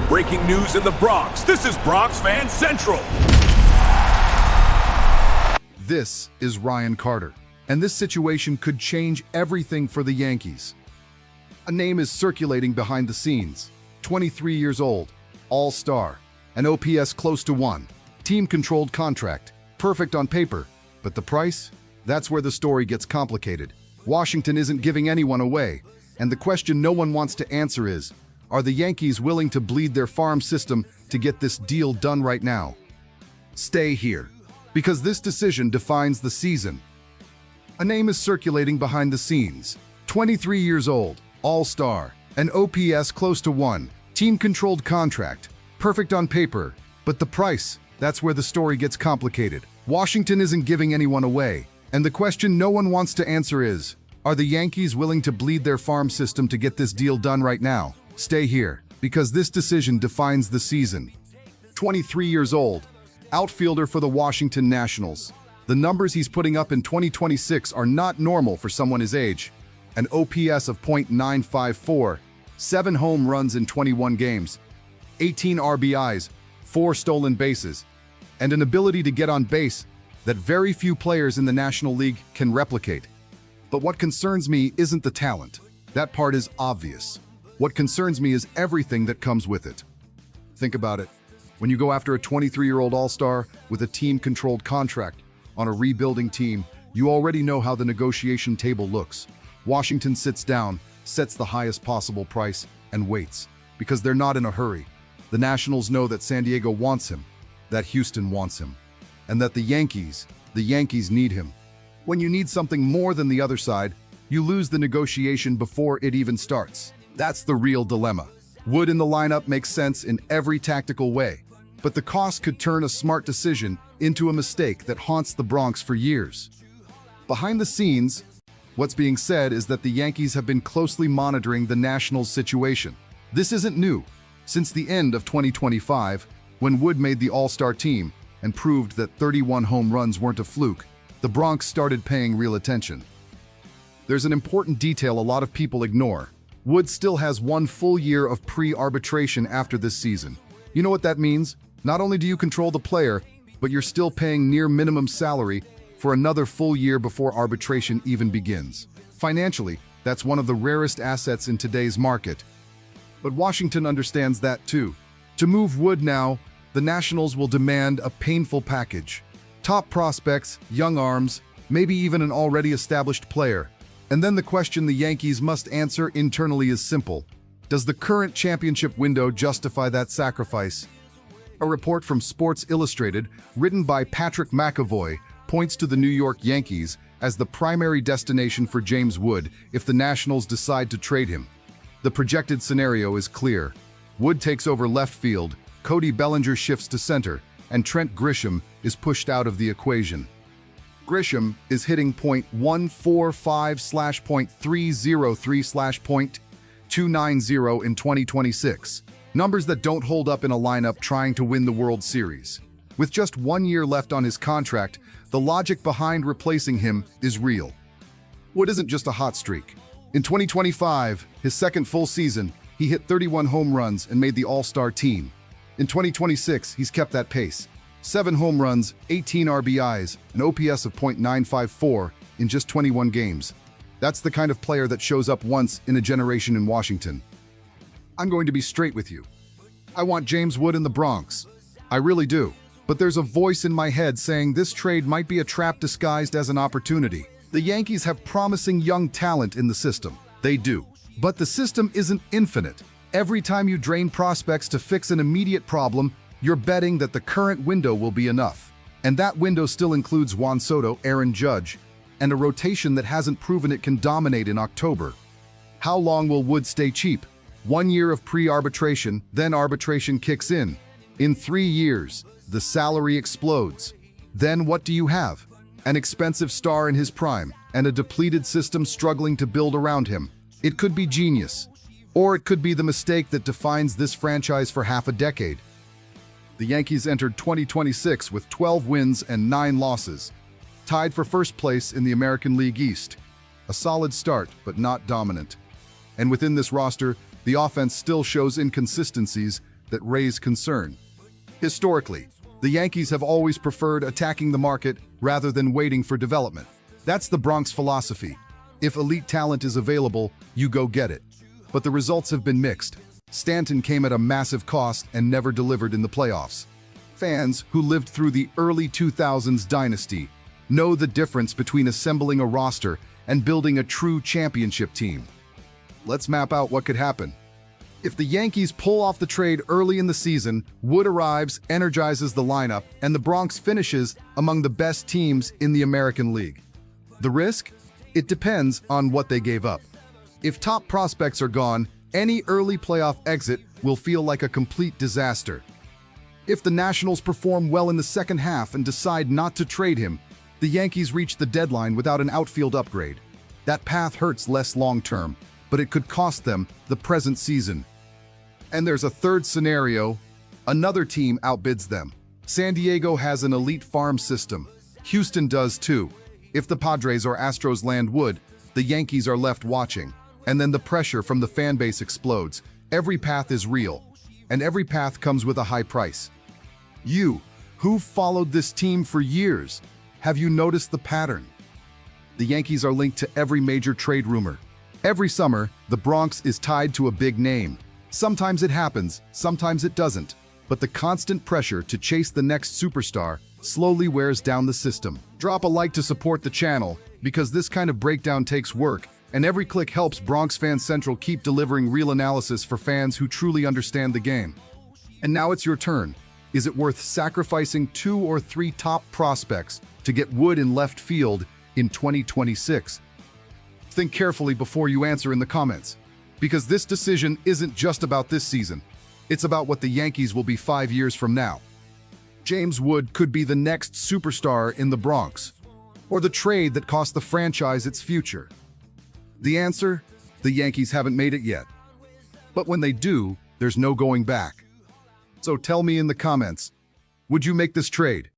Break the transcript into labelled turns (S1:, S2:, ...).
S1: Breaking news in the Bronx. This is Bronx Fan Central.
S2: This is Ryan Carter, and this situation could change everything for the Yankees. A name is circulating behind the scenes. 23 years old, all-star, an OPS close to 1, team-controlled contract, perfect on paper. But the price? That's where the story gets complicated. Washington isn't giving anyone away, and the question no one wants to answer is, are the Yankees willing to bleed their farm system to get this deal done right now? Stay here, because this decision defines the season. A name is circulating behind the scenes. 23 years old, all-star, an OPS close to 1, team-controlled contract, perfect on paper. But the price, that's where the story gets complicated. Washington isn't giving anyone away, and the question no one wants to answer is, are the Yankees willing to bleed their farm system to get this deal done right now? Stay here, because this decision defines the season. 23 years old, outfielder for the Washington Nationals. The numbers he's putting up in 2026 are not normal for someone his age. An OPS of .954, 7 home runs in 21 games, 18 RBIs, 4 stolen bases, and an ability to get on base that very few players in the National League can replicate. But what concerns me isn't the talent. That part is obvious. What concerns me is everything that comes with it. Think about it. When you go after a 23-year-old all-star with a team-controlled contract on a rebuilding team, you already know how the negotiation table looks. Washington sits down, sets the highest possible price, and waits, because they're not in a hurry. The Nationals know that San Diego wants him, that Houston wants him, and that the Yankees need him. When you need something more than the other side, you lose the negotiation before it even starts. That's the real dilemma. Wood in the lineup makes sense in every tactical way, but the cost could turn a smart decision into a mistake that haunts the Bronx for years. Behind the scenes, what's being said is that the Yankees have been closely monitoring the Nationals' situation. This isn't new. Since the end of 2025, when Wood made the All-Star team and proved that 31 home runs weren't a fluke, the Bronx started paying real attention. There's an important detail a lot of people ignore. Wood still has 1 full year of pre-arbitration after this season. You know what that means? Not only do you control the player, but you're still paying near minimum salary for another full year before arbitration even begins. Financially, that's one of the rarest assets in today's market. But Washington understands that too. To move Wood now, the Nationals will demand a painful package. Top prospects, young arms, maybe even an already established player. And then the question the Yankees must answer internally is simple. Does the current championship window justify that sacrifice? A report from Sports Illustrated, written by Patrick McAvoy, points to the New York Yankees as the primary destination for James Wood if the Nationals decide to trade him. The projected scenario is clear. Wood takes over left field, Cody Bellinger shifts to center, and Trent Grisham is pushed out of the equation. Grisham is hitting .145/.303/.290 in 2026, numbers that don't hold up in a lineup trying to win the World Series. With just 1 year left on his contract, the logic behind replacing him is real. Wood isn't just a hot streak. In 2025, his second full season, he hit 31 home runs and made the All-Star team. In 2026, he's kept that pace. 7 home runs, 18 RBIs, an OPS of .954 in just 21 games. That's the kind of player that shows up once in a generation in Washington. I'm going to be straight with you. I want James Wood in the Bronx. I really do. But there's a voice in my head saying this trade might be a trap disguised as an opportunity. The Yankees have promising young talent in the system. They do. But the system isn't infinite. Every time you drain prospects to fix an immediate problem, you're betting that the current window will be enough. And that window still includes Juan Soto, Aaron Judge, and a rotation that hasn't proven it can dominate in October. How long will Wood stay cheap? 1 year of pre-arbitration, then arbitration kicks in. In 3 years, the salary explodes. Then what do you have? An expensive star in his prime, and a depleted system struggling to build around him. It could be genius, or it could be the mistake that defines this franchise for half a decade. The Yankees entered 2026 with 12 wins and 9 losses, tied for first place in the American League East. A solid start, but not dominant. And within this roster, the offense still shows inconsistencies, that raise concern. Historically, the Yankees have always preferred attacking the market rather than waiting for development. That's the Bronx philosophy. If elite talent is available, you go get it. But the results have been mixed. Stanton came at a massive cost and never delivered in the playoffs. Fans who lived through the early 2000s dynasty know the difference between assembling a roster and building a true championship team. Let's map out what could happen. If the Yankees pull off the trade early in the season, Wood arrives, energizes the lineup, and the Bronx finishes among the best teams in the American League. The risk? It depends on what they gave up. If top prospects are gone, any early playoff exit will feel like a complete disaster. If the Nationals perform well in the second half and decide not to trade him, the Yankees reach the deadline without an outfield upgrade. That path hurts less long-term, but it could cost them the present season. And there's a third scenario. Another team outbids them. San Diego has an elite farm system. Houston does too. If the Padres or Astros land Wood, the Yankees are left watching. And then the pressure from the fan base explodes. Every path is real, and every path comes with a high price. You, who've followed this team for years, have you noticed the pattern? The Yankees are linked to every major trade rumor. Every summer, the Bronx is tied to a big name. Sometimes it happens, sometimes it doesn't. But the constant pressure to chase the next superstar slowly wears down the system. Drop a like to support the channel, because this kind of breakdown takes work, and every click helps Bronx Fan Central keep delivering real analysis for fans who truly understand the game. And now it's your turn. Is it worth sacrificing 2 or 3 top prospects to get Wood in left field in 2026? Think carefully before you answer in the comments, because this decision isn't just about this season. It's about what the Yankees will be 5 years from now. James Wood could be the next superstar in the Bronx, or the trade that cost the franchise its future. The answer? The Yankees haven't made it yet. But when they do, there's no going back. So tell me in the comments, would you make this trade?